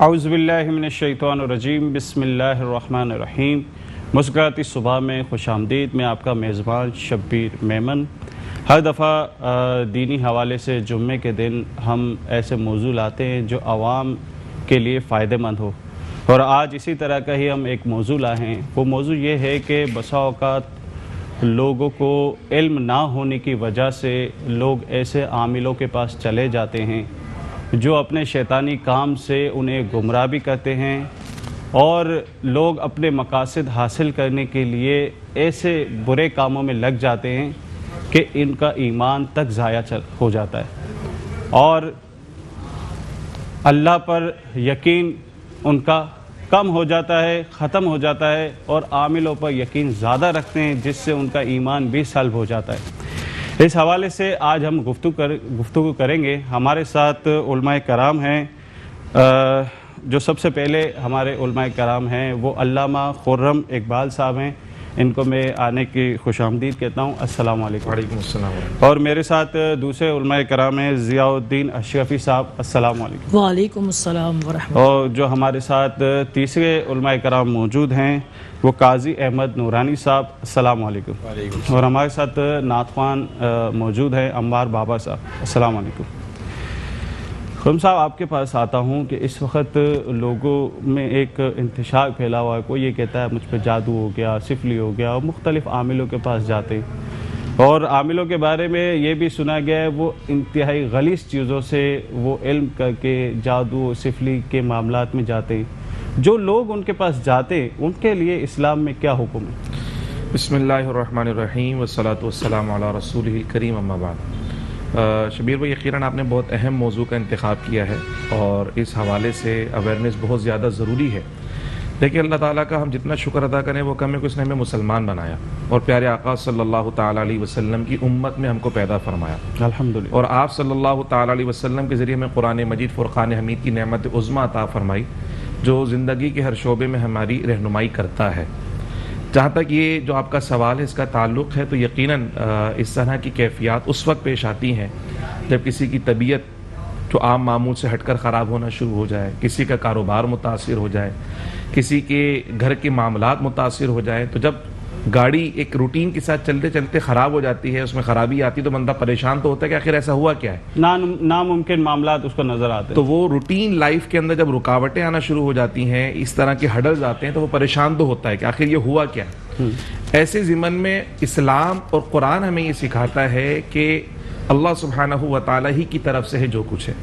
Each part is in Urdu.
اعوذ باللہ من الشیطان الرجیم، بسم اللہ الرحمن الرحیم۔ مسکراتی صبح میں خوش آمدید۔ میں آپ کا میزبان شبیر میمن۔ ہر دفعہ دینی حوالے سے جمعے کے دن ہم ایسے موضوع لاتے ہیں جو عوام کے لیے فائدہ مند ہو، اور آج اسی طرح کا ہی ہم ایک موضوع لائے ہیں۔ وہ موضوع یہ ہے کہ بسا اوقات لوگوں کو علم نہ ہونے کی وجہ سے لوگ ایسے عاملوں کے پاس چلے جاتے ہیں جو اپنے شیطانی کام سے انہیں گمراہ بھی کرتے ہیں، اور لوگ اپنے مقاصد حاصل کرنے کے لیے ایسے برے کاموں میں لگ جاتے ہیں کہ ان کا ایمان تک ضائع ہو جاتا ہے، اور اللہ پر یقین ان کا کم ہو جاتا ہے، ختم ہو جاتا ہے، اور عاملوں پر یقین زیادہ رکھتے ہیں جس سے ان کا ایمان بھی سلب ہو جاتا ہے۔ اس حوالے سے آج ہم گفتگو کریں گے۔ ہمارے ساتھ علماء کرام ہیں۔ جو سب سے پہلے ہمارے علماء کرام ہیں وہ علامہ خرم اقبال صاحب ہیں۔ ان کو میں آنے کی خوش آمدید کہتا ہوں۔ السلام علیکم۔ وعلیکم السلام۔ اور میرے ساتھ دوسرے علماء کرام ہیں ضیاء الدین اشرفی صاحب۔ السلام علیکم۔ وعلیکم السلام ورحمۃ اللہ۔ اور جو ہمارے ساتھ تیسرے علماء کرام موجود ہیں وہ قاضی احمد نورانی صاحب۔ السلام علیکم۔ اور ہمارے ساتھ نعت خوان موجود ہیں عمار بابا صاحب۔ السلام علیکم۔ خرم صاحب، آپ کے پاس آتا ہوں کہ اس وقت لوگوں میں ایک انتشار پھیلا ہوا ہے۔ کوئی یہ کہتا ہے مجھ پہ جادو ہو گیا، سفلی ہو گیا، اور مختلف عاملوں کے پاس جاتے ہیں، اور عاملوں کے بارے میں یہ بھی سنا گیا ہے وہ انتہائی غلیظ چیزوں سے وہ علم کر کے جادو سفلی کے معاملات میں جاتے ہیں۔ جو لوگ ان کے پاس جاتے ہیں ان کے لیے اسلام میں کیا حکم ہے؟ بسم اللہ الرحمن الرحیم والصلاة والسلام علی رسولہ الکریم، اما بعد۔ شبیر بھائی، یقیناً آپ نے بہت اہم موضوع کا انتخاب کیا ہے، اور اس حوالے سے اویئرنیس بہت زیادہ ضروری ہے۔ دیکھیں، اللہ تعالیٰ کا ہم جتنا شکر ادا کریں وہ کم ہے کہ اس نے ہمیں مسلمان بنایا، اور پیارے آقا صلی اللہ تعالیٰ علیہ وسلم کی امت میں ہم کو پیدا فرمایا، الحمدللہ۔ اور آپ صلی اللہ تعالیٰ علیہ وسلم کے ذریعے ہمیں قرآن مجید فرقان حمید کی نعمت عظمیٰ عطا فرمائی، جو زندگی کے ہر شعبے میں ہماری رہنمائی کرتا ہے۔ جہاں تک یہ جو آپ کا سوال ہے اس کا تعلق ہے، تو یقیناً اس طرح کی کیفیات اس وقت پیش آتی ہیں جب کسی کی طبیعت جو عام معمول سے ہٹ کر خراب ہونا شروع ہو جائے، کسی کا کاروبار متاثر ہو جائے، کسی کے گھر کے معاملات متاثر ہو جائیں۔ تو جب گاڑی ایک روٹین کے ساتھ چلتے چلتے خراب ہو جاتی ہے، اس میں خرابی آتی، تو بندہ پریشان تو ہوتا ہے کہ آخر ایسا ہوا کیا ہے، ناممکن معاملات اس کو نظر آتے ہیں۔ تو وہ روٹین لائف کے اندر جب رکاوٹیں آنا شروع ہو جاتی ہیں، اس طرح کے ہڈلز آتے ہیں، تو وہ پریشان تو ہوتا ہے کہ آخر یہ ہوا کیا ہے۔ ایسے ضمن میں اسلام اور قرآن ہمیں یہ سکھاتا ہے کہ اللہ سبحانہ و تعالیٰ ہی کی طرف سے ہے جو کچھ ہے،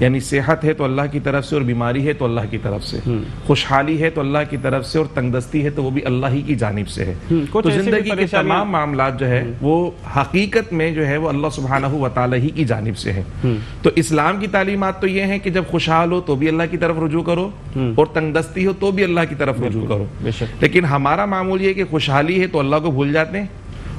یعنی صحت ہے تو اللہ کی طرف سے، اور بیماری ہے تو اللہ کی طرف سے، خوشحالی ہے تو اللہ کی طرف سے، اور تنگدستی ہے تو وہ بھی اللہ ہی کی جانب سے ہے۔ تو زندگی کے تمام معاملات جو ہے وہ حقیقت میں جو ہے وہ اللہ سبحانہ و تعالیٰ ہی کی جانب سے ہے۔ تو اسلام کی تعلیمات تو یہ ہیں کہ جب خوشحال ہو تو بھی اللہ کی طرف رجوع کرو، اور تنگدستی ہو تو بھی اللہ کی طرف رجوع کرو۔ لیکن ہمارا معمول یہ ہے کہ خوشحالی ہے تو اللہ کو بھول جاتے ہیں،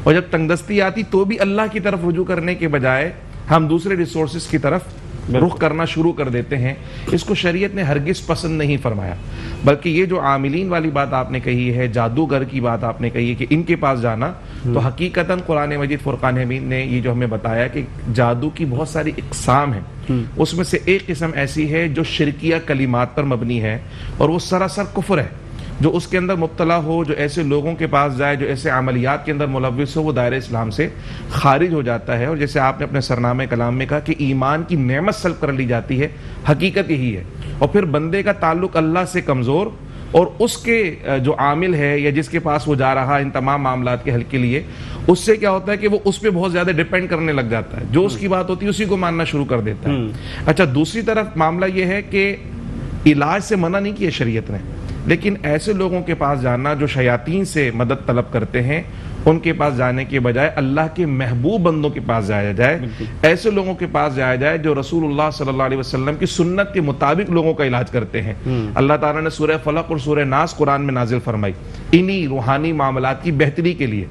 اور جب تنگدستی آتی تو بھی اللہ کی طرف رجوع کرنے کے بجائے ہم دوسرے ریسورسز کی طرف رخ کرنا شروع کر دیتے ہیں۔ اس کو شریعت نے ہرگز پسند نہیں فرمایا، بلکہ یہ جو عاملین والی بات آپ نے کہی ہے، جادوگر کی بات آپ نے کہی ہے کہ ان کے پاس جانا، تو حقیقتاً قرآن مجید فرقان حمید نے یہ جو ہمیں بتایا کہ جادو کی بہت ساری اقسام ہیں، اس میں سے ایک قسم ایسی ہے جو شرکیہ کلمات پر مبنی ہے، اور وہ سراسر کفر ہے۔ جو اس کے اندر مبتلا ہو، جو ایسے لوگوں کے پاس جائے، جو ایسے عملیات کے اندر ملوث ہو، وہ دائرہ اسلام سے خارج ہو جاتا ہے۔ اور جیسے آپ نے اپنے سرنامہ کلام میں کہا کہ ایمان کی نعمت سلب کر لی جاتی ہے، حقیقت یہی ہے، اور پھر بندے کا تعلق اللہ سے کمزور، اور اس کے جو عامل ہے یا جس کے پاس وہ جا رہا ان تمام معاملات کے حل کے لیے، اس سے کیا ہوتا ہے کہ وہ اس پہ بہت زیادہ ڈیپینڈ کرنے لگ جاتا ہے، جو اس کی بات ہوتی ہے اسی کو ماننا شروع کر دیتا ہے۔ اچھا، دوسری طرف معاملہ یہ ہے کہ علاج سے منع نہیں کیا شریعت نے، لیکن ایسے لوگوں کے پاس جانا جو شیاطین سے مدد طلب کرتے ہیں، ان کے پاس جانے کے بجائے اللہ کے محبوب بندوں کے پاس جایا جائے، ایسے لوگوں کے پاس جایا جائے جو رسول اللہ صلی اللہ علیہ وسلم کی سنت کے مطابق لوگوں کا علاج کرتے ہیں۔ اللہ تعالیٰ نے سورہ فلق اور سورہ ناس قرآن میں نازل فرمائی انہی روحانی معاملات کی بہتری کے لیے۔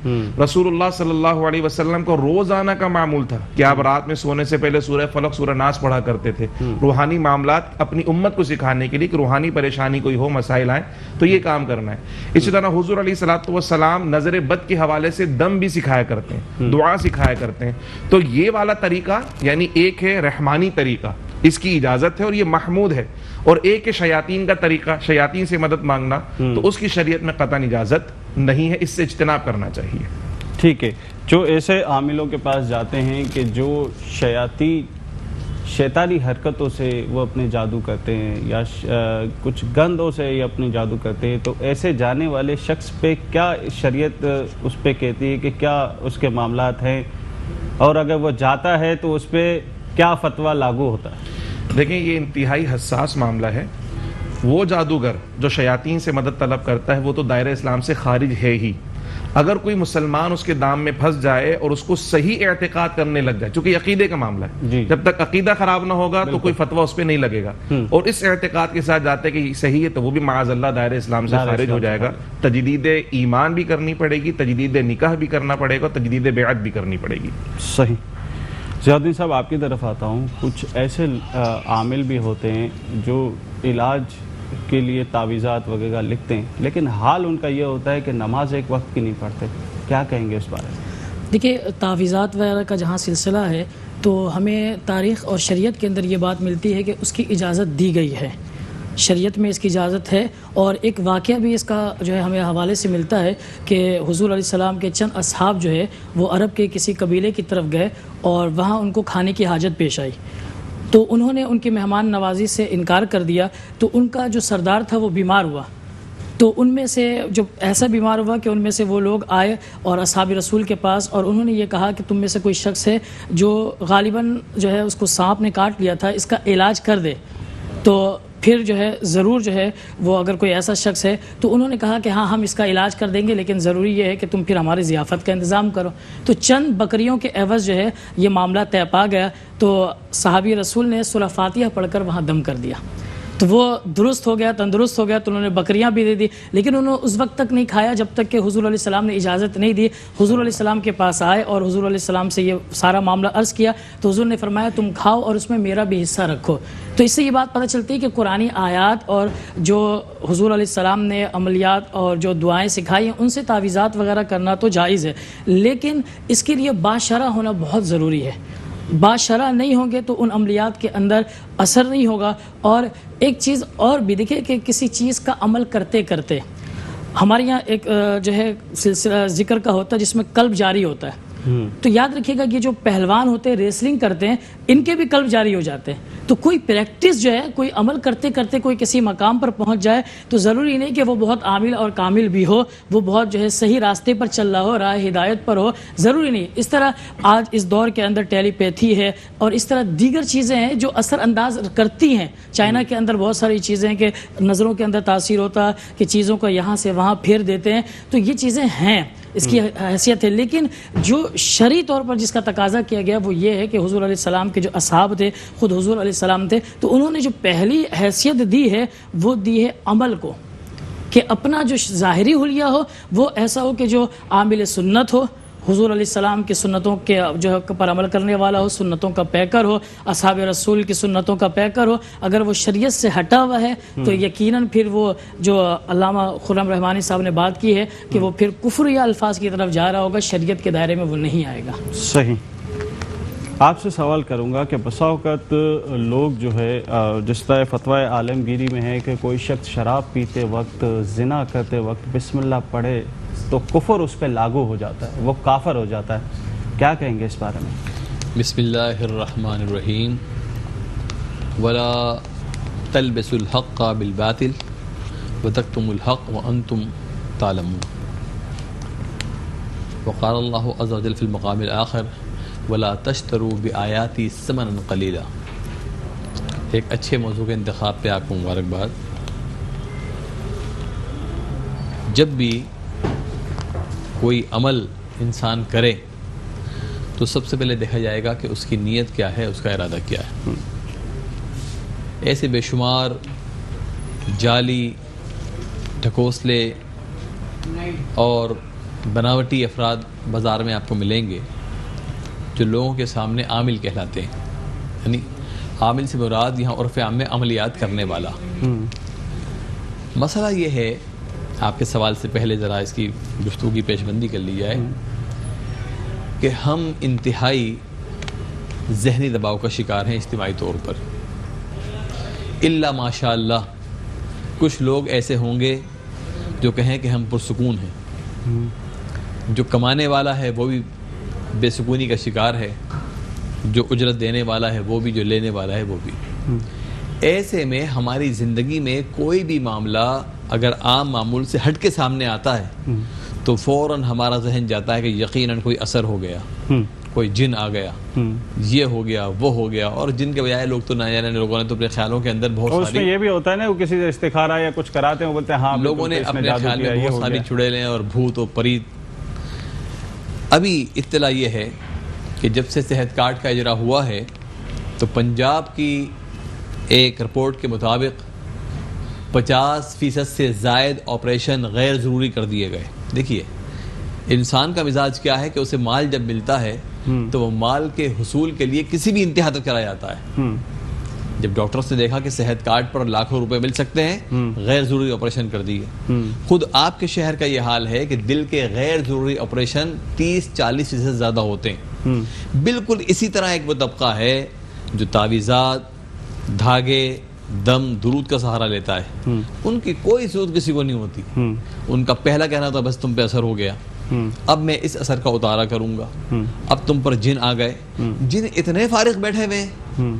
رسول اللہ صلی اللہ علیہ وسلم کو روزانہ کا معمول تھا کہ آپ رات میں سونے سے پہلے سورہ فلق سورہ ناس پڑھا کرتے تھے، روحانی معاملات اپنی امت کو سکھانے کے لیے کہ روحانی پریشانی کوئی ہو، مسائل آئیں تو یہ کام کرنا ہے۔ اسی طرح حضور علیہ الصلوۃ والسلام نظر بد کے حوالے سے دم بھی سکھایا کرتے ہیں، دعا سکھایا کرتے ہیں۔ تو یہ والا طریقہ یعنی ایک ہے رحمانی طریقہ، اس کی اجازت ہے اور یہ محمود ہے. اور ایک ہے شیاطین کا طریقہ، شیاطین سے مدد مانگنا، تو اس کی شریعت میں قطعاً اجازت نہیں ہے، اس سے اجتناب کرنا چاہیے. ٹھیک ہے. جو ایسے عاملوں کے پاس جاتے ہیں کہ جو شیطانی حرکتوں سے وہ اپنے جادو کرتے ہیں یا کچھ گندوں سے یہ اپنے جادو کرتے ہیں، تو ایسے جانے والے شخص پہ کیا شریعت اس پہ کہتی ہے کہ کیا اس کے معاملات ہیں، اور اگر وہ جاتا ہے تو اس پہ کیا فتویٰ لاگو ہوتا ہے؟ دیکھیں یہ انتہائی حساس معاملہ ہے. وہ جادوگر جو شیاطین سے مدد طلب کرتا ہے وہ تو دائرہ اسلام سے خارج ہے ہی. اگر کوئی مسلمان اس کے دام میں پھنس جائے اور اس کو صحیح اعتقاد کرنے لگ جائے، چونکہ عقیدے کا معاملہ ہے، جب تک عقیدہ خراب نہ ہوگا تو کوئی فتویٰ اس پہ نہیں لگے گا، اور اس اعتقاد کے ساتھ جاتے کہ صحیح ہے، تو وہ بھی معاذ اللہ دائرہ اسلام سے خارج ہو جائے گا. تجدید ایمان بھی کرنی پڑے گی، تجدید نکاح بھی کرنا پڑے گا، تجدید بیعت بھی کرنی پڑے گی. صحیح. ضیاء الدین صاحب آپ کی طرف آتا ہوں. کچھ ایسے عامل بھی ہوتے ہیں جو علاج کے لیے تعویذات وغیرہ لکھتے ہیں، لیکن حال ان کا یہ ہوتا ہے کہ نماز ایک وقت کی نہیں پڑھتے. کیا کہیں گے اس بارے میں؟ دیکھیے تعویذات وغیرہ کا جہاں سلسلہ ہے تو ہمیں تاریخ اور شریعت کے اندر یہ بات ملتی ہے کہ اس کی اجازت دی گئی ہے، شریعت میں اس کی اجازت ہے. اور ایک واقعہ بھی اس کا جو ہے ہمیں حوالے سے ملتا ہے کہ حضور علیہ السلام کے چند اصحاب جو ہے وہ عرب کے کسی قبیلے کی طرف گئے اور وہاں ان کو کھانے کی حاجت پیش آئی، تو انہوں نے ان کی مہمان نوازی سے انکار کر دیا. تو ان کا جو سردار تھا وہ بیمار ہوا، تو ان میں سے جو ایسا بیمار ہوا کہ ان میں سے وہ لوگ آئے اور اصحاب رسول کے پاس، اور انہوں نے یہ کہا کہ تم میں سے کوئی شخص ہے جو غالباً جو ہے اس کو سانپ نے کاٹ لیا تھا، اس کا علاج کر دے. تو پھر جو ہے ضرور جو ہے وہ اگر کوئی ایسا شخص ہے تو انہوں نے کہا کہ ہاں ہم اس کا علاج کر دیں گے، لیکن ضروری یہ ہے کہ تم پھر ہماری ضیافت کا انتظام کرو. تو چند بکریوں کے عوض جو ہے یہ معاملہ طے پا گیا، تو صحابی رسول نے سورہ فاتحہ پڑھ کر وہاں دم کر دیا. تو وہ درست ہو گیا، تندرست ہو گیا. تو انہوں نے بکریاں بھی دے دی، لیکن انہوں نے اس وقت تک نہیں کھایا جب تک کہ حضور علیہ السلام نے اجازت نہیں دی. حضور علیہ السلام کے پاس آئے اور حضور علیہ السلام سے یہ سارا معاملہ عرض کیا، تو حضور نے فرمایا تم کھاؤ اور اس میں میرا بھی حصہ رکھو. تو اس سے یہ بات پتہ چلتی ہے کہ قرآنی آیات اور جو حضور علیہ السلام نے عملیات اور جو دعائیں سکھائی ہیں ان سے تعویذات وغیرہ کرنا تو جائز ہے، لیکن اس کے لیے باشرع ہونا بہت ضروری ہے. باشرع نہیں ہوں گے تو ان عملیات کے اندر اثر نہیں ہوگا. اور ایک چیز اور بھی دیکھیں کہ کسی چیز کا عمل کرتے کرتے ہمارے یہاں ایک جو ہے سلسلہ ذکر کا ہوتا ہے جس میں قلب جاری ہوتا ہے. تو یاد رکھیے گا یہ جو پہلوان ہوتے ہیں ریسلنگ کرتے ہیں ان کے بھی قلب جاری ہو جاتے ہیں. تو کوئی پریکٹس جو ہے کوئی عمل کرتے کرتے کوئی کسی مقام پر پہنچ جائے تو ضروری نہیں کہ وہ بہت عامل اور کامل بھی ہو، وہ بہت جو ہے صحیح راستے پر چل رہا ہو، راہ ہدایت پر ہو، ضروری نہیں. اس طرح آج اس دور کے اندر ٹیلی پیتھی ہے اور اس طرح دیگر چیزیں ہیں جو اثر انداز کرتی ہیں. چائنا کے اندر بہت ساری چیزیں ہیں کہ نظروں کے اندر تاثیر ہوتا ہے کہ چیزوں کو یہاں سے وہاں پھیر دیتے ہیں. تو یہ چیزیں ہیں، اس کی حیثیت ہے، لیکن جو شرعی طور پر جس کا تقاضا کیا گیا وہ یہ ہے کہ حضور علیہ السلام کے جو اصحاب تھے، خود حضور علیہ السلام تھے، تو انہوں نے جو پہلی حیثیت دی ہے وہ دی ہے عمل کو، کہ اپنا جو ظاہری حلیہ ہو وہ ایسا ہو کہ جو عامل سنت ہو، حضور علیہ السلام کی سنتوں کے جو پر عمل کرنے والا ہو، سنتوں کا پیکر ہو، اصحاب رسول کی سنتوں کا پیکر ہو. اگر وہ شریعت سے ہٹا ہوا ہے تو یقیناً پھر وہ جو علامہ خرم رحمانی صاحب نے بات کی ہے کہ وہ پھر کفر یا الفاظ کی طرف جا رہا ہوگا، شریعت کے دائرے میں وہ نہیں آئے گا. صحیح. آپ سے سوال کروں گا کہ بسا اوقات لوگ جو ہے جس طرح فتویٰ عالمگیری میں ہے کہ کوئی شخص شراب پیتے وقت، زنا کرتے وقت بسم اللہ پڑھے تو کفر اس پہ لاگو ہو جاتا ہے، وہ کافر ہو جاتا ہے. کیا کہیں گے اس بارے میں؟ بسم اللہ الرحمن الرحیم. ولا تلبسوا الحق بالباطل وتكتموا الحق وانتم تعلمون. وقال اللہ عز وجل فی المقام الآخر ولا تشتروا بآیاتی ثمنا قلیلا. ایک اچھے موضوع کے انتخاب پہ آپ کو مبارکباد. جب بھی کوئی عمل انسان کرے تو سب سے پہلے دیکھا جائے گا کہ اس کی نیت کیا ہے، اس کا ارادہ کیا ہے. ایسے بے شمار جعلی، ڈھکوسلے اور بناوٹی افراد بازار میں آپ کو ملیں گے جو لوگوں کے سامنے عامل کہلاتے ہیں. یعنی عامل سے مراد یہاں عرف عام میں عملیات کرنے والا. مسئلہ یہ ہے، آپ کے سوال سے پہلے ذرا اس کی گفتگو کی پیش بندی کر لی جائے کہ ہم انتہائی ذہنی دباؤ کا شکار ہیں اجتماعی طور پر. الا ماشاء اللہ کچھ لوگ ایسے ہوں گے جو کہیں کہ ہم پرسکون ہیں، جو کمانے والا ہے وہ بھی بے سکونی کا شکار ہے، جو اجرت دینے والا ہے وہ بھی، جو لینے والا ہے وہ بھی۔ ایسے میں ہماری زندگی میں کوئی بھی معاملہ اگر عام معمول سے ہٹ کے سامنے آتا ہے تو فوراً ہمارا ذہن جاتا ہے کہ یقیناً کوئی اثر ہو گیا، کوئی جن آ گیا، یہ ہو گیا، وہ ہو گیا، اور جن کے بجائے لوگ تو نہ جانے لوگوں نے تو اپنے خیالوں کے اندر اور بہت اس میں یہ بھی ہوتا ہے نا، وہ کسی سے استخارہ یا کچھ کراتے ہیں، وہ بولتے ہیں ہاں لوگوں نے اپنے خیال میں بہت ساری چڑیلیں اور بھوت و پریت۔ ابھی اطلاع یہ ہے کہ جب سے صحت کارڈ کا اجرا ہوا ہے تو پنجاب کی ایک رپورٹ کے مطابق 50% سے زائد آپریشن غیر ضروری کر دیے گئے۔ دیکھیے انسان کا مزاج کیا ہے کہ اسے مال جب ملتا ہے تو وہ مال کے حصول کے لیے کسی بھی انتہا تک چلا جاتا ہے۔ جب ڈاکٹرز نے دیکھا کہ صحت کارڈ پر لاکھوں روپے مل سکتے ہیں، غیر ضروری آپریشن کر دیے۔ خود آپ کے شہر کا یہ حال ہے کہ دل کے غیر ضروری آپریشن 30-40% سے زیادہ ہوتے ہیں۔ بالکل اسی طرح ایک وہ طبقہ ہے جو تعویذات، دھاگے، دم، درود کا سہارا لیتا ہے، ان کی کوئی ضرورت کسی کو نہیں ہوتی۔ ان کا پہلا کہنا تھا بس تم پہ اثر ہو گیا، اب میں اس اثر کا اتارا کروں گا، اب تم پر جن آ گئے۔ جن اتنے فارغ بیٹھے ہوئے ہیں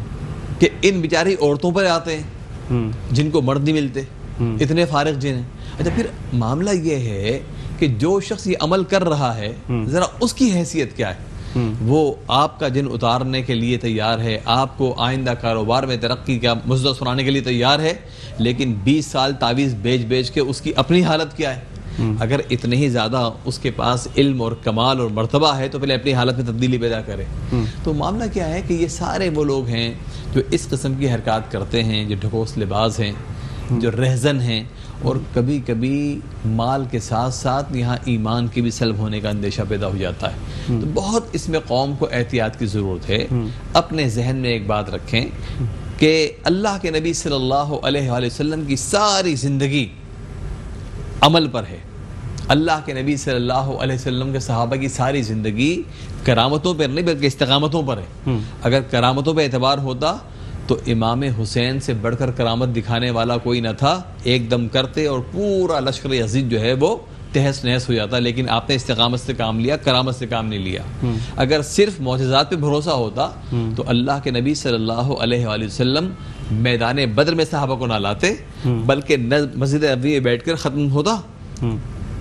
کہ ان بیچاری عورتوں پر آتے ہیں جن کو مرد نہیں ملتے، اتنے فارغ جن ہیں۔ اچھا پھر معاملہ یہ ہے کہ جو شخص یہ عمل کر رہا ہے ذرا اس کی حیثیت کیا ہے؟ وہ آپ کا جن اتارنے کے لیے تیار ہے، آپ کو آئندہ کاروبار میں ترقی کا مزدہ سنانے کے لیے تیار ہے، لیکن 20 سال تعویذ بیچ کے اس کی اپنی حالت کیا ہے؟ اگر اتنے ہی زیادہ اس کے پاس علم اور کمال اور مرتبہ ہے تو پہلے اپنی حالت میں تبدیلی پیدا کرے۔ تو معاملہ کیا ہے کہ یہ سارے وہ لوگ ہیں جو اس قسم کی حرکات کرتے ہیں، جو ڈھکوسلے باز ہیں، جو رہزن ہیں، اور کبھی کبھی مال کے ساتھ ساتھ یہاں ایمان کی بھی سلب ہونے کا اندیشہ پیدا ہو جاتا ہے۔ تو بہت اس میں قوم کو احتیاط کی ضرورت ہے۔ اپنے ذہن میں ایک بات رکھیں کہ اللہ کے نبی صلی اللہ علیہ وآلہ وسلم کی ساری زندگی عمل پر ہے۔ اللہ کے نبی صلی اللہ علیہ وسلم کے صحابہ کی ساری زندگی کرامتوں پر نہیں بلکہ استقامتوں پر ہے۔ اگر کرامتوں پہ اعتبار ہوتا تو امام حسین سے بڑھ کر کرامت دکھانے والا کوئی نہ تھا، ایک دم کرتے اور پورا لشکر یزید جو ہے وہ تہس نہس ہو جاتا، لیکن آپ نے استقامت سے کام لیا، کرامت سے کام نہیں لیا۔ اگر صرف معجزات پہ بھروسہ ہوتا تو اللہ کے نبی صلی اللہ علیہ وآلہ وسلم میدان بدر میں صحابہ کو نہ لاتے بلکہ مسجد نبوی میں بیٹھ کر ختم ہوتا،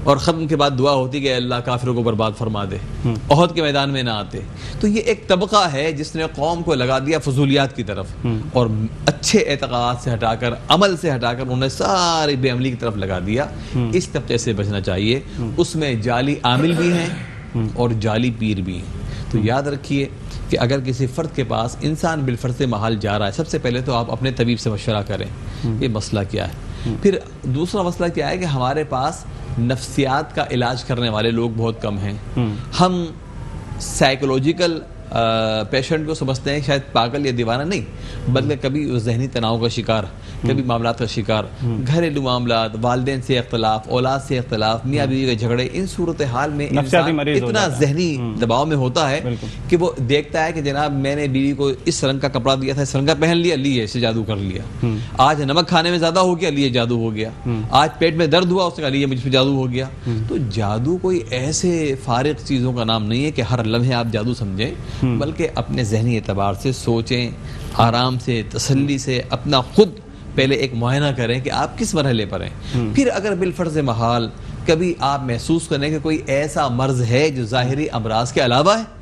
اور ختم کے بعد دعا ہوتی کہ اللہ کافروں کو برباد فرما دے، احد کے میدان میں نہ آتے۔ تو یہ ایک طبقہ ہے جس نے قوم کو لگا دیا فضولیات کی طرف، اور اچھے اعتقاد سے ہٹا کر، عمل سے ہٹا کر انہیں ساری بے عملی کی طرف لگا دیا۔ اس طبقے سے بچنا چاہیے، اس میں جعلی عامل بھی ہیں اور جعلی پیر بھی ہیں۔ تو یاد رکھیے کہ اگر کسی فرد کے پاس انسان بالفرض محال جا رہا ہے، سب سے پہلے تو آپ اپنے طبیب سے مشورہ کریں یہ مسئلہ کیا ہے۔ پھر دوسرا مسئلہ کیا ہے کہ ہمارے پاس نفسیات کا علاج کرنے والے لوگ بہت کم ہیں۔ ہم سائیکولوجیکل پیشنٹ کو سمجھتے ہیں شاید پاگل یا دیوانہ نہیں، بلکہ کبھی ذہنی تناؤ کا شکار، کبھی معاملات کا شکار، گھریلو معاملات، والدین سے اختلاف، اولاد سے اختلاف، میاں بیوی کے جھگڑے، ان صورتحال میں انسان اتنا ذہنی دباؤ میں ہوتا ہے کہ وہ دیکھتا ہے کہ جناب میں نے بیوی کو اس رنگ کا کپڑا دیا تھا، اس رنگ کا پہن لیا، لیے اسے جادو کر لیا۔ آج نمک کھانے میں زیادہ ہو گیا، لیے جادو ہو گیا۔ آج پیٹ میں درد ہوا، اس نے لیے مجھ پہ جادو ہو گیا۔ تو جادو کوئی ایسے فارغ چیزوں کا نام نہیں ہے کہ ہر لمحے آپ جادو سمجھیں، بلکہ اپنے ذہنی اعتبار سے سوچیں، آرام سے، تسلی سے اپنا خود پہلے ایک معائنہ کریں کہ آپ کس مرحلے پر ہیں۔ پھر اگر بالفرض محال کبھی آپ محسوس کریں کہ کوئی ایسا مرض ہے جو ظاہری امراض کے علاوہ ہے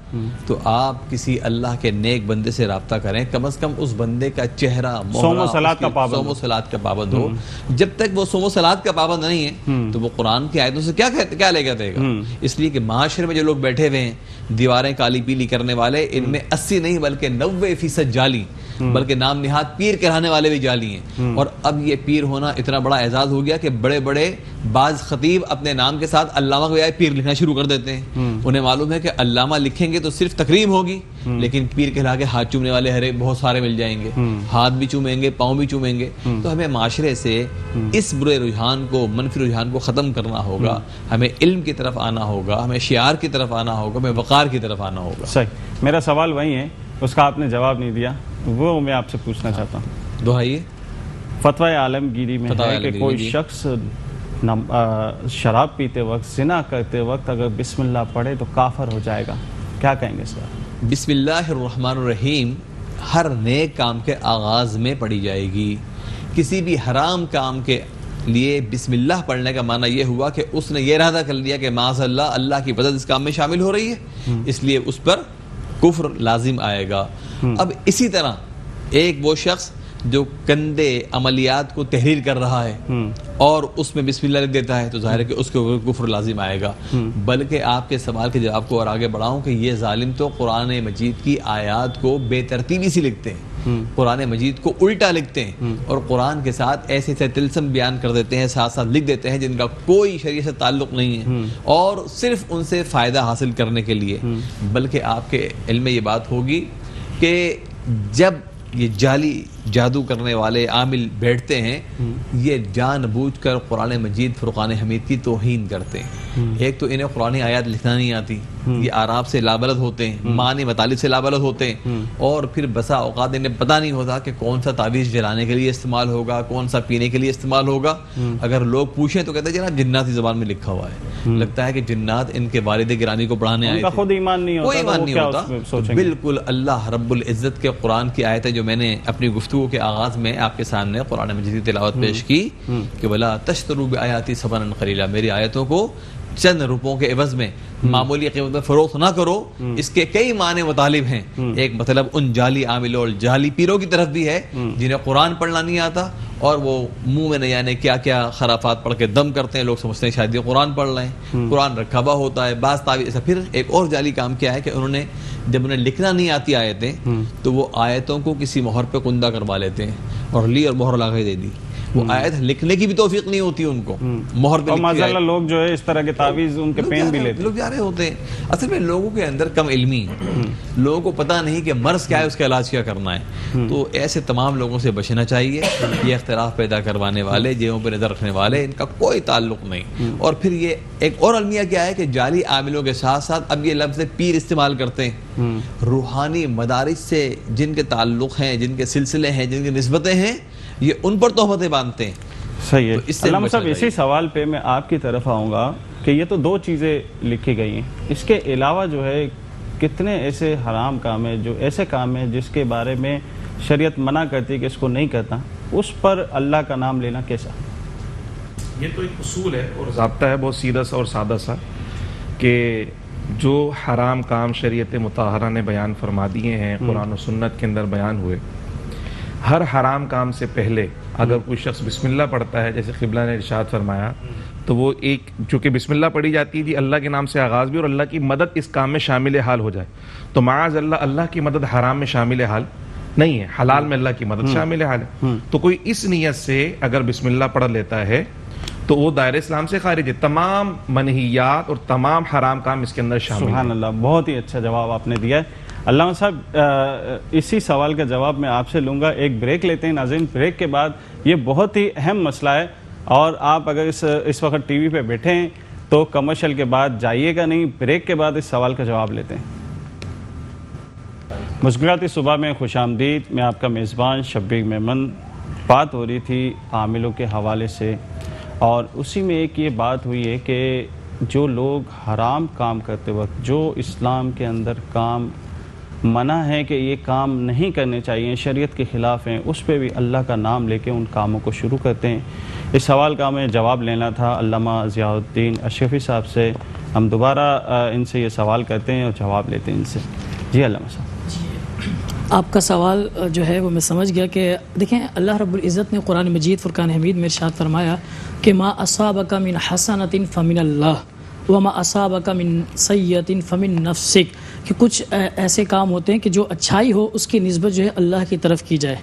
تو آپ کسی اللہ کے نیک بندے سے رابطہ کریں، کم از کم اس بندے کا چہرہ صوم و صلاۃ کا پابند، صوم و صلاۃ کا پابند ہو۔ جب تک وہ صوم و صلاۃ کا پابند نہیں ہے تو وہ قرآن کی آیتوں سے کیا لے کے دے گا؟ اس لیے کہ معاشرے میں جو لوگ بیٹھے ہوئے ہیں دیواریں کالی پیلی کرنے والے، ان میں 80 نہیں بلکہ 90% جعلی، بلکہ نام نہاد پیر کہلانے والے بھی جعلی ہیں۔ اور اب یہ پیر ہونا اتنا بڑا اعزاز ہو گیا کہ بڑے بڑے بعض خطیب اپنے نام کے ساتھ علامہ کے بجائے پیر لکھنا شروع کر دیتے ہیں۔ انہیں معلوم ہے کہ علامہ لکھیں گے تو صرف تقریم ہوگی، لیکن پیر کہلا کے ہاتھ چومنے والے ہرے بہت سارے مل جائیں گے، ہاتھ بھی چومیں گے، پاؤں بھی چومیں گے۔ تو ہمیں معاشرے سے اس برے رجحان کو، منفی رجحان کو ختم کرنا ہوگا، ہمیں علم کی طرف آنا ہوگا، ہمیں شعار کی طرف آنا ہوگا، ہمیں وقار کی طرف آنا ہوگا۔ صحیح، میرا سوال وہی ہے، اس کا آپ نے جواب نہیں دیا، وہ میں آپ سے پوچھنا چاہتا ہوں۔ دہائیے فتوی عالمگیری میں فتوی ہے کہ عالمگیری کوئی جی۔ شخص شراب پیتے وقت، زنا کرتے وقت اگر بسم اللہ پڑھے تو کافر ہو جائے گا، کیا کہیں گے اس بار؟ بسم اللہ الرحمن الرحیم ہر نیک کام کے آغاز میں پڑھی جائے گی. کسی بھی حرام کام کے لیے بسم اللہ پڑھنے کا معنی یہ ہوا کہ اس نے یہ ارادہ کر لیا کہ معاذ اللہ اللہ کی مدد اس کام میں شامل ہو رہی ہے، اس لیے اس پر کفر لازم آئے گا. اب اسی طرح ایک وہ شخص جو گندے عملیات کو تحریر کر رہا ہے اور اس میں بسم اللہ لکھ دیتا ہے تو ظاہر ہے کہ اس کے اوپر کفر لازم آئے گا. بلکہ آپ کے سوال کے جواب کو اور آگے بڑھاؤں کہ یہ ظالم تو قرآن مجید کی آیات کو بے ترتیبی سے لکھتے ہیں، قرآن مجید کو الٹا لکھتے ہیں اور قرآن کے ساتھ ایسے ایسے تلسم بیان کر دیتے ہیں، ساتھ ساتھ لکھ دیتے ہیں جن کا کوئی شریعت سے تعلق نہیں ہے اور صرف ان سے فائدہ حاصل کرنے کے لیے. بلکہ آپ کے علم میں یہ بات ہوگی کہ جب یہ جعلی جادو کرنے والے عامل بیٹھتے ہیں یہ جان بوجھ کر قرآن مجید فرقان حمید کی توہین کرتے ہیں. ایک تو انہیں قرآن آیات لکھنا نہیں آتی، یہ آراب سے لابلد ہوتے ہیں، معنی مطالب سے لابلد ہوتے ہیں، اور پھر بسا اوقات انہیں پتہ نہیں ہوتا کہ کون سا تعویذ جلانے کے لیے استعمال ہوگا، کون سا پینے کے لیے استعمال ہوگا. اگر لوگ پوچھیں تو کہتے ہیں جناب جناتی زبان میں لکھا ہوا ہے. لگتا ہے کہ جنات ان کے والد گرامی کو پڑھانے آئے تھے، خود ایمان نہیں ہوتا، کوئی ایمان نہیں ہوتا. بالکل اللہ رب العزت کے قرآن کی آیتیں جو میں نے اپنی گفتگو کے آغاز میں آپ کے سامنے قرآن مجید کی تلاوت پیش کی کہ وَلَا تَشْتَرُوا بِآيَاتِي ثَمَنًا قَلِيلًا، میری آیتوں کو چند روپوں کے عوض میں معمولی قیمت میں فروخت نہ کرو. اس کے کئی معنی مطالب ہیں. ایک مطلب ان جعلی عاملوں اور جعلی پیروں کی طرف بھی ہے جنہیں قرآن پڑھنا نہیں آتا اور وہ منہ میں نہ جانے کیا کیا خرافات پڑھ کے دم کرتے ہیں. لوگ سمجھتے ہیں شاید یہ قرآن پڑھ رہے ہیں، قرآن رکھا ہوا ہوتا ہے. بعض تعویذ. پھر ایک اور جعلی کام کیا ہے کہ انہوں نے جب انہیں لکھنا نہیں آتی آیتیں تو وہ آیتوں کو کسی مہر پہ کندہ کروا لیتے ہیں اور لی اور مہر لگا کے دے دی. وہ آیت لکھنے کی بھی توفیق نہیں ہوتی ان کو، مہر پہ ماشاء اللہ لوگ جو ہے اس طرح کے تعویذ ان کے پین بھی لیتے ہیں. لوگ جا رہے ہوتے ہیں. اصل میں لوگوں کے اندر کم علمی ہے، لوگوں کو پتہ نہیں کہ مرض کیا ہے، اس کا علاج کیا کرنا ہے. تو ایسے تمام لوگوں سے بچنا چاہیے. یہ اختلاف پیدا کروانے والے، جیبوں پہ نظر رکھنے والے، ان کا کوئی تعلق نہیں. اور پھر یہ ایک اور المیہ کیا ہے کہ جعلی عاملوں کے ساتھ ساتھ اب یہ لفظ پیر استعمال کرتے ہیں. روحانی مدارس سے جن کے تعلق ہیں، جن کے سلسلے ہیں، جن کی نسبتیں ہیں، یہ ان پر تہمتیں باندھتے ہیں. صحیح ہے. علامہ صاحب اسی سوال پہ میں آپ کی طرف آؤں گا کہ یہ تو دو چیزیں لکھی گئی ہیں، اس کے علاوہ جو ہے کتنے ایسے حرام کام ہیں، جو ایسے کام ہیں جس کے بارے میں شریعت منع کرتی ہے کہ اس کو نہیں کرتا، اس پر اللہ کا نام لینا کیسا؟ یہ تو ایک اصول ہے اور ضابطہ ہے بہت سیدھا سا اور سادہ سا کہ جو حرام کام شریعت مطہرہ نے بیان فرما دیے ہیں، قرآن و سنت کے اندر بیان ہوئے، ہر حرام کام سے پہلے اگر کوئی شخص بسم اللہ پڑھتا ہے، جیسے قبلہ نے ارشاد فرمایا، تو وہ ایک چونکہ بسم اللہ پڑھی جاتی تھی اللہ کے نام سے آغاز بھی، اور اللہ کی مدد اس کام میں شامل حال ہو جائے، تو معاذ اللہ اللہ کی مدد حرام میں شامل حال نہیں ہے، حلال میں اللہ کی مدد شامل حال ہے. تو کوئی اس نیت سے اگر بسم اللہ پڑھ لیتا ہے تو وہ دائرہ اسلام سے خارج ہے. تمام منہیات اور تمام حرام کام اس کے اندر شامل ہیں. سبحان اللہ، بہت ہی اچھا جواب آپ نے دیا ہے. علامہ صاحب اسی سوال کا جواب میں آپ سے لوں گا. ایک بریک لیتے ہیں ناظرین. بریک کے بعد یہ بہت ہی اہم مسئلہ ہے اور آپ اگر اس وقت ٹی وی پہ بیٹھے ہیں تو کمرشل کے بعد جائیے گا نہیں. بریک کے بعد اس سوال کا جواب لیتے ہیں. مسکراتی صبح میں خوش آمدید. میں آپ کا میزبان شبیر میمن. بات ہو رہی تھی عاملوں کے حوالے سے اور اسی میں ایک یہ بات ہوئی ہے کہ جو لوگ حرام کام کرتے وقت جو اسلام کے اندر کام منع ہے کہ یہ کام نہیں کرنے چاہیے، شریعت کے خلاف ہیں، اس پہ بھی اللہ کا نام لے کے ان کاموں کو شروع کرتے ہیں. اس سوال کا ہمیں جواب لینا تھا علامہ ضیاء الدین اشرفی صاحب سے. ہم دوبارہ ان سے یہ سوال کرتے ہیں اور جواب لیتے ہیں ان سے. جی علامہ صاحب. آپ کا سوال جو ہے وہ میں سمجھ گیا کہ دیکھیں اللہ رب العزت نے قرآن مجید فرقان حمید میں ارشاد فرمایا کہ ما اصابک من حسنۃ فمن اللہ وما اصابک من سیئۃ فمن نفسک، کہ کچھ ایسے کام ہوتے ہیں کہ جو اچھائی ہو اس کی نسبت جو ہے اللہ کی طرف کی جائے،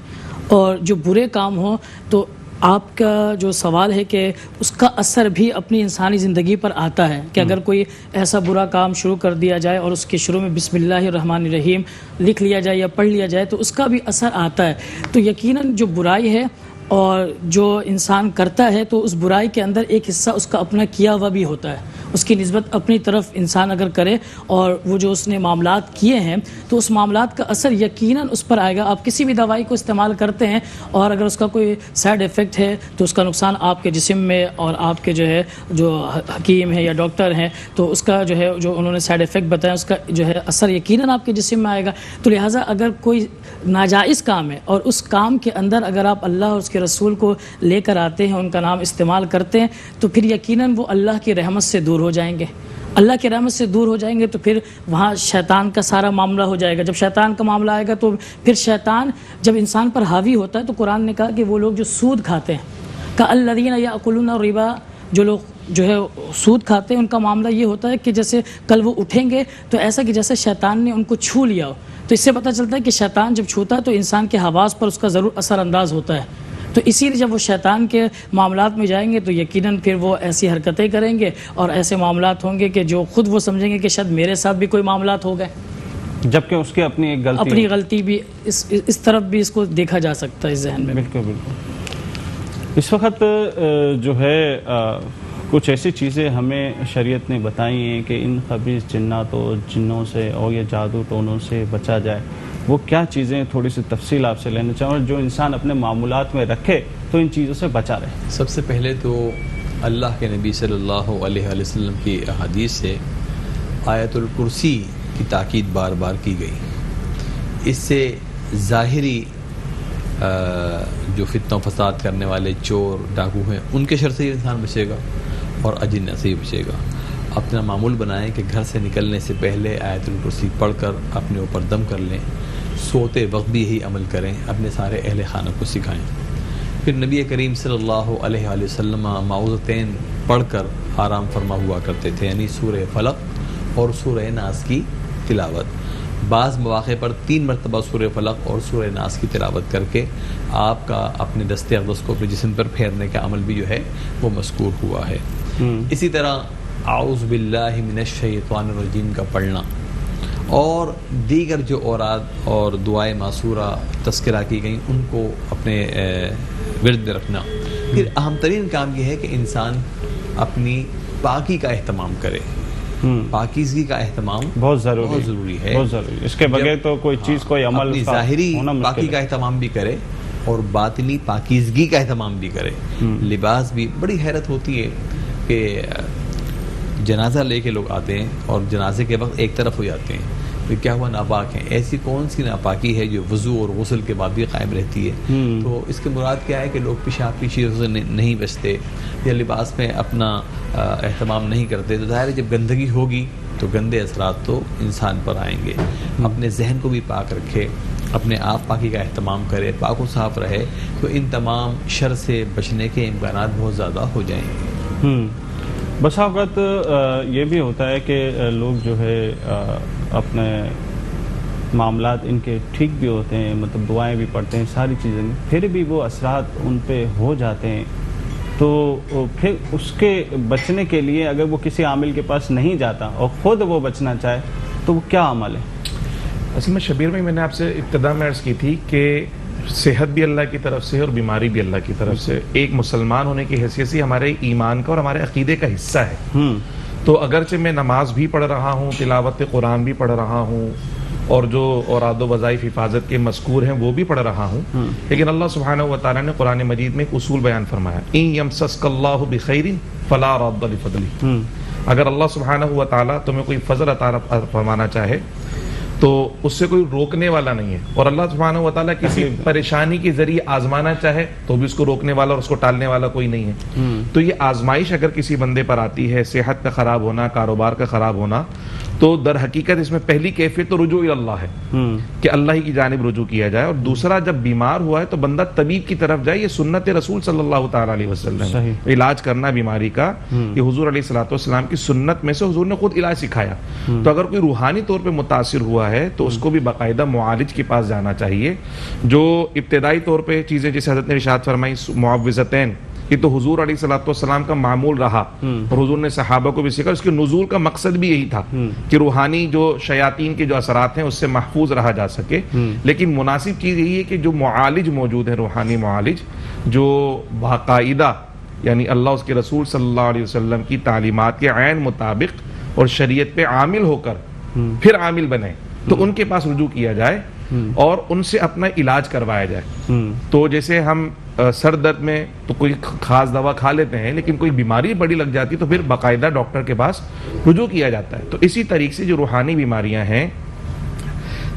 اور جو برے کام ہوں تو آپ کا جو سوال ہے کہ اس کا اثر بھی اپنی انسانی زندگی پر آتا ہے کہ اگر کوئی ایسا برا کام شروع کر دیا جائے اور اس کے شروع میں بسم اللہ الرحمن الرحیم لکھ لیا جائے یا پڑھ لیا جائے تو اس کا بھی اثر آتا ہے. تو یقیناً جو برائی ہے اور جو انسان کرتا ہے تو اس برائی کے اندر ایک حصہ اس کا اپنا کیا ہوا بھی ہوتا ہے، اس کی نسبت اپنی طرف انسان اگر کرے اور وہ جو اس نے معاملات کیے ہیں تو اس معاملات کا اثر یقیناً اس پر آئے گا. آپ کسی بھی دوائی کو استعمال کرتے ہیں اور اگر اس کا کوئی سائیڈ ایفیکٹ ہے تو اس کا نقصان آپ کے جسم میں اور آپ کے جو ہے جو حکیم ہیں یا ڈاکٹر ہیں تو اس کا جو ہے جو انہوں نے سائیڈ ایفیکٹ بتایا اس کا جو ہے اثر یقیناً آپ کے جسم میں آئے گا. تو لہٰذا اگر کوئی ناجائز کام ہے اور اس کام کے اندر اگر آپ اللہ اور اس کے رسول کو لے کر آتے ہیں, ان کا نام استعمال کرتے ہیں, تو پھر یقیناً وہ اللہ کی رحمت سے دور ہو جائیں گے. اللہ کی رحمت سے دور ہو جائیں گے تو پھر وہاں شیطان کا سارا معاملہ ہو جائے گا. جب شیطان کا معاملہ آئے گا تو پھر شیطان جب انسان پر حاوی ہوتا ہے تو قرآن نے کہا کہ وہ لوگ جو سود کھاتے ہیں کالذین یأکلون الربا, جو لوگ جو ہے سود کھاتے ہیں ان کا معاملہ یہ ہوتا ہے کہ جیسے کل وہ اٹھیں گے تو ایسا کہ جیسے شیطان نے ان کو چھو لیا ہو. تو اس سے پتہ چلتا ہے کہ شیطان جب چھوتا ہے تو انسان کے حواس پر اس کا ضرور اثر انداز ہوتا ہے. تو اسی لیے جب وہ شیطان کے معاملات میں جائیں گے تو یقیناً پھر وہ ایسی حرکتیں کریں گے اور ایسے معاملات ہوں گے کہ جو خود وہ سمجھیں گے کہ شاید میرے ساتھ بھی کوئی معاملات ہو گئے, جبکہ اس کی اپنی ایک غلطی اپنی غلطی بھی اس طرف بھی اس کو دیکھا جا سکتا ہے اس ذہن میں. بالکل بالکل. اس وقت جو ہے کچھ ایسی چیزیں ہمیں شریعت نے بتائی ہیں کہ ان خبیث جناتوں جنوں سے اور یہ جادو ٹونوں سے بچا جائے. وہ کیا چیزیں تھوڑی سی تفصیل آپ سے لینا چاہوں, اور جو انسان اپنے معمولات میں رکھے تو ان چیزوں سے بچا رہے. سب سے پہلے تو اللہ کے نبی صلی اللہ علیہ وسلم کی احادیث سے آیت الکرسی کی تاکید بار بار کی گئی. اس سے ظاہری جو فتنہ و فساد کرنے والے چور ڈاکو ہیں ان کے شر سے انسان بچے گا اور اجنہ سے ہی بچے گا. اپنا معمول بنائیں کہ گھر سے نکلنے سے پہلے آیت الکرسی پڑھ کر اپنے اوپر دم کر لیں, سوتے وقت بھی یہی عمل کریں, اپنے سارے اہل خانہ کو سکھائیں. پھر نبی کریم صلی اللہ علیہ وسلم معوذتین پڑھ کر آرام فرما ہوا کرتے تھے, یعنی سورہ فلق اور سورہ ناس کی تلاوت. بعض مواقع پر 3 مرتبہ سورہ فلق اور سورہ ناس کی تلاوت کر کے آپ کا اپنے دست اقدس کو اپنے جسم پر پھیرنے کا عمل بھی جو ہے وہ مذکور ہوا ہے. اسی طرح اعوذ باللہ من الشیطان الرجیم کا پڑھنا اور دیگر جو اوراد اور دعائے معصورہ تذکرہ کی گئیں ان کو اپنے ورد میں رکھنا. پھر اہم ترین کام یہ ہے کہ انسان اپنی پاکی کا اہتمام کرے. پاکیزگی کا اہتمام بہت ضروری ہے. بہت ضروری. اس کے بغیر تو کوئی چیز کوئی عمل اپنی ظاہری پاکی کا اہتمام بھی کرے اور باطنی پاکیزگی کا اہتمام بھی کرے. لباس بھی بڑی حیرت ہوتی ہے کہ جنازہ لے کے لوگ آتے ہیں اور جنازے کے وقت ایک طرف ہو جاتے ہیں, پھر کیا ہوا ناپاک ہیں. ایسی کون سی ناپاکی ہے جو وضو اور غسل کے بعد بھی قائم رہتی ہے؟ تو اس کے مراد کیا ہے کہ لوگ پیشاب کی چیزوں سے نہیں بچتے یا لباس میں اپنا اہتمام نہیں کرتے. تو ظاہر ہے جب گندگی ہوگی تو گندے اثرات تو انسان پر آئیں گے. اپنے ذہن کو بھی پاک رکھے, اپنے آپ پاکی کا اہتمام کرے, پاک و صاف رہے, تو ان تمام شر سے بچنے کے امکانات بہت زیادہ ہو جائیں گے. بس اوقات یہ بھی ہوتا ہے کہ لوگ جو ہے اپنے معاملات ان کے ٹھیک بھی ہوتے ہیں, مطلب دعائیں بھی پڑھتے ہیں, ساری چیزیں, پھر بھی وہ اثرات ان پہ ہو جاتے ہیں. تو پھر اس کے بچنے کے لیے اگر وہ کسی عامل کے پاس نہیں جاتا اور خود وہ بچنا چاہے تو وہ کیا عمل ہے؟ اصل میں شبیر میں نے آپ سے ابتدا میں عرض کی تھی کہ صحت بھی اللہ کی طرف سے اور بیماری بھی اللہ کی طرف سے. ایک مسلمان ہونے کی حیثیت سے ہمارے ایمان کا اور ہمارے عقیدے کا حصہ ہے. تو اگرچہ میں نماز بھی پڑھ رہا ہوں, تلاوت قرآن بھی پڑھ رہا ہوں اور جو اوراد و وظائف حفاظت کے مذکور ہیں وہ بھی پڑھ رہا ہوں, لیکن اللہ سبحانہ و تعالیٰ نے قرآن مجید میں ایک اصول بیان فرمایا, ان یمسسک اللہ بخیر فلا راد لفضلہ. اگر اللہ سبحانہ و تعالیٰ تمہیں کوئی فضل عطا فرمانا چاہے تو اس سے کوئی روکنے والا نہیں ہے, اور اللہ سبحانہ و تعالیٰ کسی پریشانی کے ذریعے آزمانا چاہے تو بھی اس کو روکنے والا اور اس کو ٹالنے والا کوئی نہیں ہے. تو یہ آزمائش اگر کسی بندے پر آتی ہے, صحت کا خراب ہونا, کاروبار کا خراب ہونا, تو در حقیقت اس میں پہلی کیفیت تو رجوع اللہ ہے کہ اللہ ہی کی جانب رجوع کیا جائے, اور دوسرا جب بیمار ہوا ہے تو بندہ طبیب کی طرف جائے. یہ سنت رسول صلی اللہ تعالیٰ علیہ وسلم, علاج کرنا بیماری کا یہ حضور علیہ الصلوۃ والسلام کی سنت میں سے, حضور نے خود علاج سکھایا. تو اگر کوئی روحانی طور پہ متاثر ہوا ہے تو اس کو بھی باقاعدہ معالج کے پاس جانا چاہیے. جو ابتدائی طور پہ چیزیں جیسے حضرت نے ارشاد فرمائی معوذتین, یہ تو حضور علیہ الصلوۃ والسلام کا معمول رہا اور حضور نے صحابہ کو بھی سکھا. اس کے نزول کا مقصد بھی یہی تھا کہ روحانی جو شیاطین کے جو اثرات ہیں اس سے محفوظ رہا جا سکے. لیکن مناسب چیز یہی ہے کہ جو معالج موجود ہیں, روحانی معالج جو باقاعدہ یعنی اللہ اس کے رسول صلی اللہ علیہ وسلم کی تعلیمات کے عین مطابق اور شریعت پہ عامل ہو کر پھر عامل بنے تو ان کے پاس رجوع کیا جائے اور ان سے اپنا علاج کروایا جائے. تو جیسے ہم سر درد میں تو کوئی خاص دوا کھا لیتے ہیں، لیکن کوئی بیماری بڑی لگ جاتی تو پھر باقاعدہ ڈاکٹر کے پاس رجوع کیا جاتا ہے. تو اسی طریقے سے جو روحانی بیماریاں ہیں،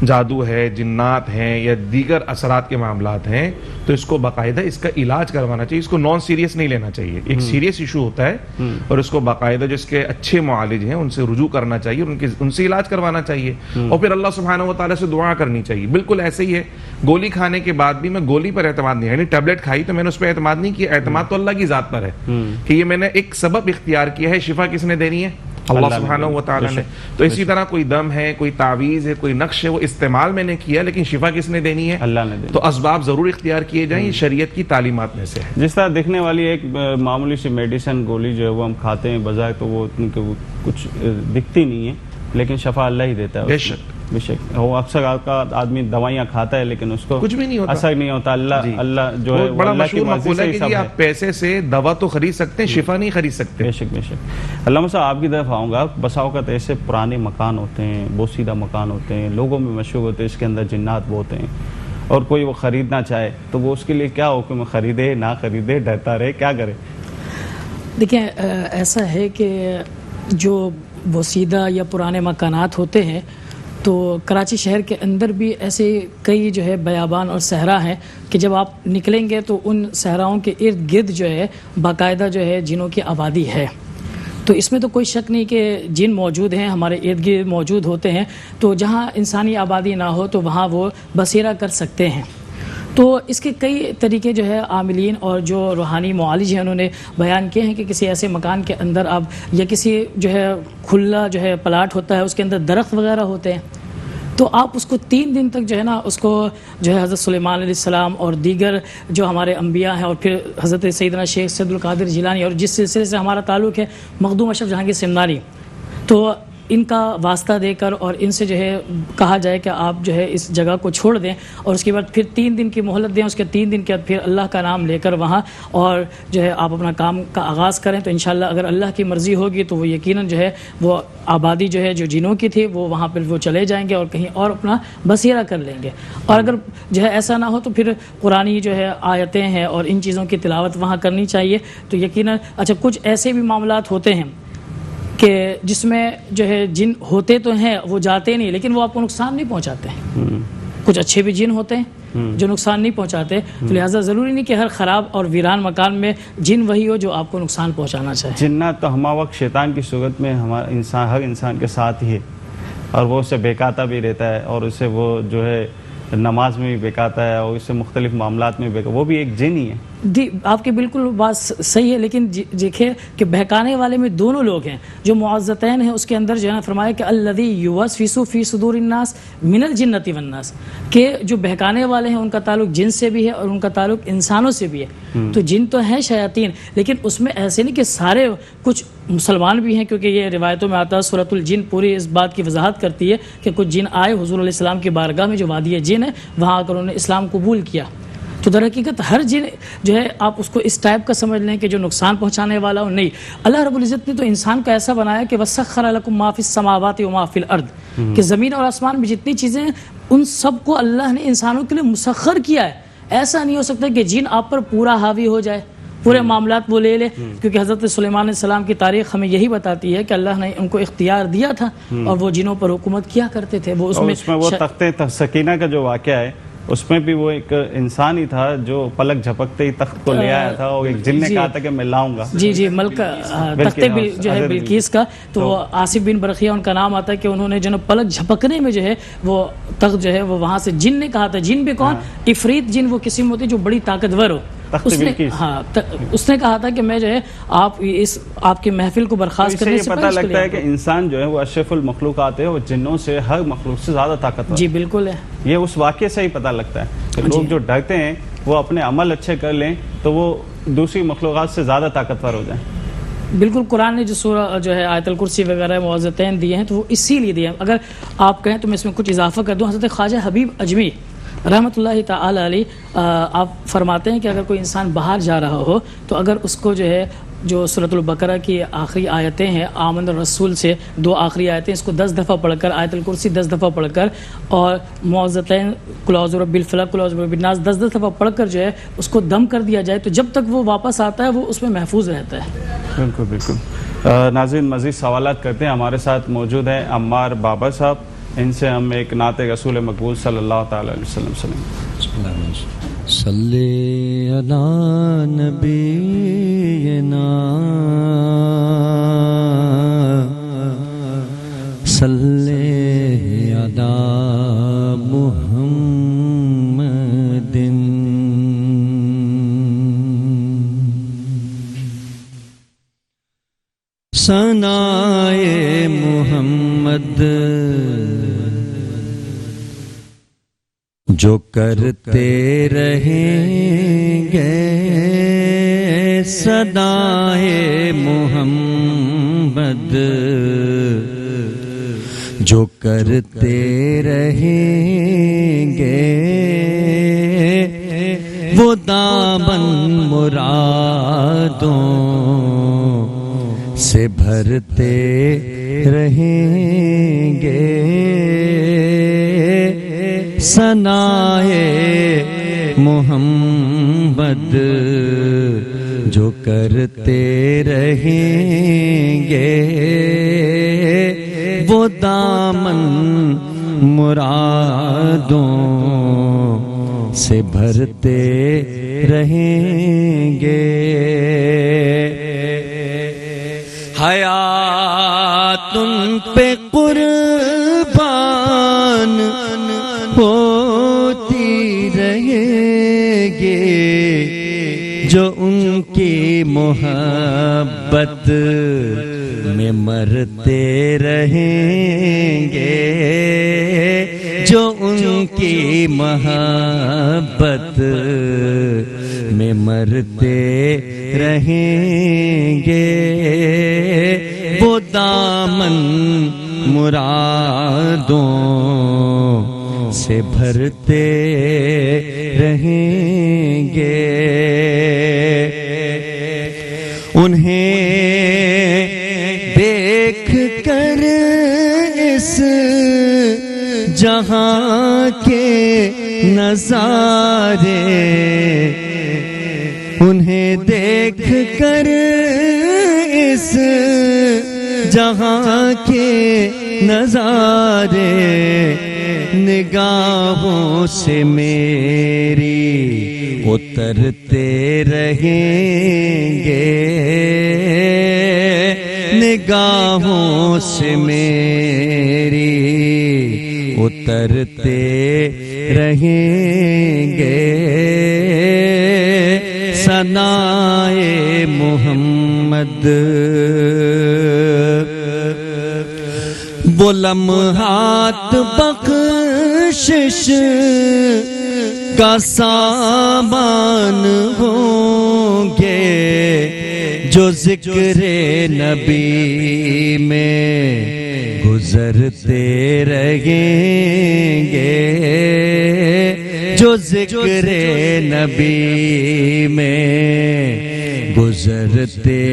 جادو ہے، جنات ہیں یا دیگر اثرات کے معاملات ہیں، تو اس کو باقاعدہ اس کا علاج کروانا چاہیے. اس کو نان سیریس نہیں لینا چاہیے. ایک سیریس ایشو ہوتا ہے اور اس کو باقاعدہ جو اس کے اچھے معالج ہیں ان سے رجوع کرنا چاہیے، ان سے علاج کروانا چاہیے اور پھر اللہ سبحانہ و تعالیٰ سے دعا کرنی چاہیے. بالکل ایسے ہی ہے، گولی کھانے کے بعد بھی میں گولی پر اعتماد نہیں، یعنی ٹیبلٹ کھائی تو میں نے اس پہ اعتماد نہیں کیا. اعتماد تو اللہ کی ذات پر ہے کہ یہ میں نے ایک سبب اختیار کیا ہے. شفا کس نے دینی ہے؟ اللہ سبحانہ و تعالیٰ نے. تو اسی طرح کوئی دم ہے، کوئی تعویذ ہے، کوئی نقش ہے، وہ استعمال میں نے کیا لیکن شفا کس نے دینی ہے؟ اللہ نے. تو اسباب ضرور اختیار کیے جائیں، یہ شریعت کی تعلیمات میں سے ہے. جس طرح دکھنے والی ایک معمولی سی میڈیسن گولی جو ہے وہ ہم کھاتے ہیں بظاہر تو وہ کچھ دکھتی نہیں ہے، لیکن شفا اللہ ہی دیتا ہے. بے شک بے شک. وہ اکثر آدمی دوائیاں کھاتا ہے لیکن اس کو کچھ بھی نہیں ہوتا، اثر نہیں ہوتا. اللہ جو ہے بڑا مشہور مقولہ ہے کہ آپ پیسے سے دوا تو خرید سکتے ہیں، شفا نہیں خرید سکتے. بے شک بے شک. علامہ صاحب آپ کی طرف آؤں گا. بسا اوقات ایسے پرانے مکان ہوتے ہیں، بوسیدہ مکان ہوتے ہیں، لوگوں میں مشہور ہوتے ہیں، اس کے اندر جنات بہت ہیں اور کوئی وہ خریدنا چاہے تو وہ اس کے لیے کیا حکم ہے؟ خریدے نہ خریدے، ڈرتا رہے، کیا کرے؟ دیکھیں ایسا ہے کہ جو بوسیدہ یا پرانے مکانات ہوتے ہیں تو کراچی شہر کے اندر بھی ایسے کئی جو ہے بیابان اور صحرا ہیں کہ جب آپ نکلیں گے تو ان صحراؤں کے ارد گرد جو ہے باقاعدہ جو ہے جنوں کی آبادی ہے. تو اس میں تو کوئی شک نہیں کہ جن موجود ہیں، ہمارے ارد گرد موجود ہوتے ہیں. تو جہاں انسانی آبادی نہ ہو تو وہاں وہ بسیرا کر سکتے ہیں. تو اس کے کئی طریقے جو ہے عاملین اور جو روحانی معالج ہیں انہوں نے بیان کیے ہیں کہ کسی ایسے مکان کے اندر آپ یا کسی جو ہے کھلا جو ہے پلاٹ ہوتا ہے اس کے اندر درخت وغیرہ ہوتے ہیں تو آپ اس کو 3 دن تک جو ہے نا اس کو جو ہے حضرت سلیمان علیہ السلام اور دیگر جو ہمارے انبیاء ہیں اور پھر حضرت سیدنا شیخ سید القادر جیلانی اور جس سلسلے سے ہمارا تعلق ہے مخدوم اشرف جہانگیر سمنانی، تو ان کا واسطہ دے کر اور ان سے جو ہے کہا جائے کہ آپ جو ہے اس جگہ کو چھوڑ دیں اور اس کے بعد پھر 3 دن کی مہلت دیں. اس کے 3 دن کے بعد پھر اللہ کا نام لے کر وہاں اور جو ہے آپ اپنا کام کا آغاز کریں تو انشاءاللہ اگر اللہ کی مرضی ہوگی تو وہ یقیناً جو ہے وہ آبادی جو ہے جو جنوں کی تھی وہ وہاں پہ وہ چلے جائیں گے اور کہیں اور اپنا بسیرا کر لیں گے. اور اگر جو ہے ایسا نہ ہو تو پھر قرآنی جو ہے آیتیں ہیں اور ان چیزوں کی تلاوت وہاں کرنی چاہیے. تو یقیناً اچھا کچھ ایسے بھی معاملات ہوتے ہیں کہ جس میں جو ہے جن ہوتے تو ہیں وہ جاتے نہیں لیکن وہ آپ کو نقصان نہیں پہنچاتے ہیں. کچھ اچھے بھی جن ہوتے ہیں جو نقصان نہیں پہنچاتے، تو لہٰذا ضروری نہیں کہ ہر خراب اور ویران مکان میں جن وہی ہو جو آپ کو نقصان پہنچانا چاہے. جنات تو ہمہ وقت شیطان کی صورت میں ہر انسان کے ساتھ ہی ہے اور وہ اسے بہکاتا بھی رہتا ہے اور اسے وہ جو ہے نماز میں بھی بہکاتا ہے اور اسے مختلف معاملات میں وہ بھی ایک جن ہی ہے. جی آپ کی بالکل بات صحیح ہے، لیکن دیکھیں کہ بہکانے والے میں دونوں لوگ ہیں. جو معزتین ہیں اس کے اندر جو ہے فرمایا کہ الذی یوسوس فی صدور الناس من الجنۃ والناس، کہ جو بہکانے والے ہیں ان کا تعلق جن سے بھی ہے اور ان کا تعلق انسانوں سے بھی ہے. تو جن تو ہیں شیاطین لیکن اس میں ایسے نہیں کہ سارے، کچھ مسلمان بھی ہیں کیونکہ یہ روایتوں میں آتا ہے. سورۃ الجن پوری اس بات کی وضاحت کرتی ہے کہ کچھ جن آئے حضور علیہ السلام کی بارگاہ میں جو وادی جن ہے وہاں آ کر انہوں نے اسلام قبول کیا. تو در حقیقت ہر جن جو ہے آپ اس کو اس ٹائپ کا سمجھ لیں کہ جو نقصان پہنچانے والا ہو، نہیں. اللہ رب العزت نے تو انسان کو ایسا بنایا کہ وَسَخَّرَ لَكُم مَا فِي السَّمَاوَاتِ وَمَا فِي الْأَرْضِ، کہ زمین اور آسمان میں جتنی چیزیں ہیں ان سب کو اللہ نے انسانوں کے لیے مسخر کیا ہے. ایسا نہیں ہو سکتا کہ جن آپ پر پورا حاوی ہو جائے، پورے معاملات وہ لے لے، کیونکہ حضرت سلیمان علیہ السلام کی تاریخ ہمیں یہی بتاتی ہے کہ اللہ نے ان کو اختیار دیا تھا اور وہ جنوں پر حکومت کیا کرتے تھے. وہ اس میں وہ تخت سکینہ کا جو واقعہ ہے اس میں بھی وہ ایک انسان ہی تھا جو پلک جھپکتے ہی تخت کو لے آیا تھا اور ایک جن نے کہا تھا کہ میں لاؤں گا. جی ملک تخت جو ہے بلقیس کا، تو وہ آصف بن برقیہ ان کا نام آتا ہے کہ انہوں نے جو پلک جھپکنے میں جو ہے وہ تخت جو ہے وہ وہاں سے جن نے کہا تھا. جن بھی کون؟ عفریت جن وہ قسم ہوتی جو بڑی طاقتور ہو. اس نے کہا تھا کہ میں جو ہے آپ کی محفل کو برخاست کرنے سے پتہ لگتا ہے کہ انسان جو ہے وہ اشرف المخلوقات ہے، وہ جنوں سے ہر مخلوق سے زیادہ طاقتور. جی بالکل ہے. یہ اس واقعے سے ہی پتہ لگتا ہے کہ لوگ جو ڈرتے ہیں وہ اپنے عمل اچھے کر لیں تو وہ دوسری مخلوقات سے زیادہ طاقتور ہو جائیں. بالکل قرآن نے جو سورہ جو ہے آیت الکرسی وغیرہ معوذتین دیے ہیں تو وہ اسی لیے دیے ہیں. اگر آپ کہیں تو میں اس میں کچھ اضافہ کر دوں. حضرت خواجہ حبیب اجمی رحمۃ اللہ تعالی علیہ آپ فرماتے ہیں کہ اگر کوئی انسان باہر جا رہا ہو تو اگر اس کو جو ہے جو سورۃ البقرہ کی آخری آیتیں ہیں آمن الرسول سے 2 آخری آیتیں اس کو 10 دفعہ پڑھ کر آیت الکرسی 10 دفعہ پڑھ کر اور معوذتین قل اعوذ برب الفلق قل اعوذ برب الناس 10 دفعہ پڑھ کر جو ہے اس کو دم کر دیا جائے تو جب تک وہ واپس آتا ہے وہ اس میں محفوظ رہتا ہے. بالکل بالکل. ناظرین مزید سوالات کرتے ہیں. ہمارے ساتھ موجود ہیں عمار بابا صاحب. ان سے ہم ایک نعت رسول مقبول صلی اللہ تعالی علیہ وسلم سنیں. صلی علی نبینا صلی علی محمد ثنائے محمد جو کرتے رہیں گے صدائے محمد جو کرتے رہیں گے وہ دامن مرادوں سے بھرتے رہیں گے ثنائے محمد جو کرتے رہیں گے وہ دامن مرادوں سے بھرتے رہیں گے حیات ان پہ قربان ہوتی رہے گے جو ان کی محبت میں مرتے رہیں گے جو ان کی محبت میں مرتے رہیں گے وہ دامن مرادوں سے بھرتے رہیں گے انہیں دیکھ کر اس جہاں کے نظارے انہیں دیکھ کر اس جہاں کے نظارے نگاہوں سے میری اترتے رہیں گے نگاہوں سے میری اترتے رہیں گے ثنائے محمد وہ لمحات بخشش کا سامان ہوں گے جو ذکر نبی میں گزرتے رہیں گے جو ذکر نبی میں گزرتے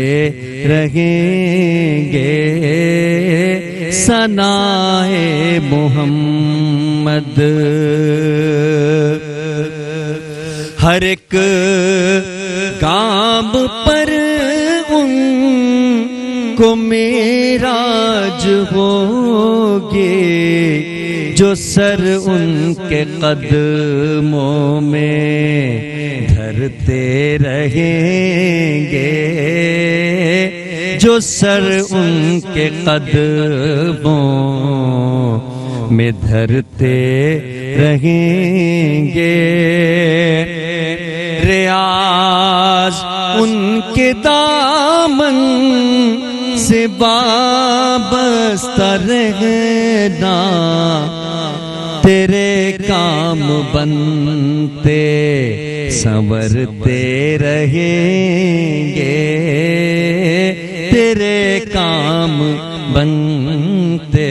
رہیں گے ثنائے محمد ہر ایک گام پر ان کو معراج ہوگی جو سر ان کے قدموں میں دھرتے رہیں گے جو سر ان کے قدموں میں دھرتے رہیں گے ریاض ان کے دامن سے وابستہ رہنا تیرے کام بنتے سنورتے رہیں گے تیرے کام بنتے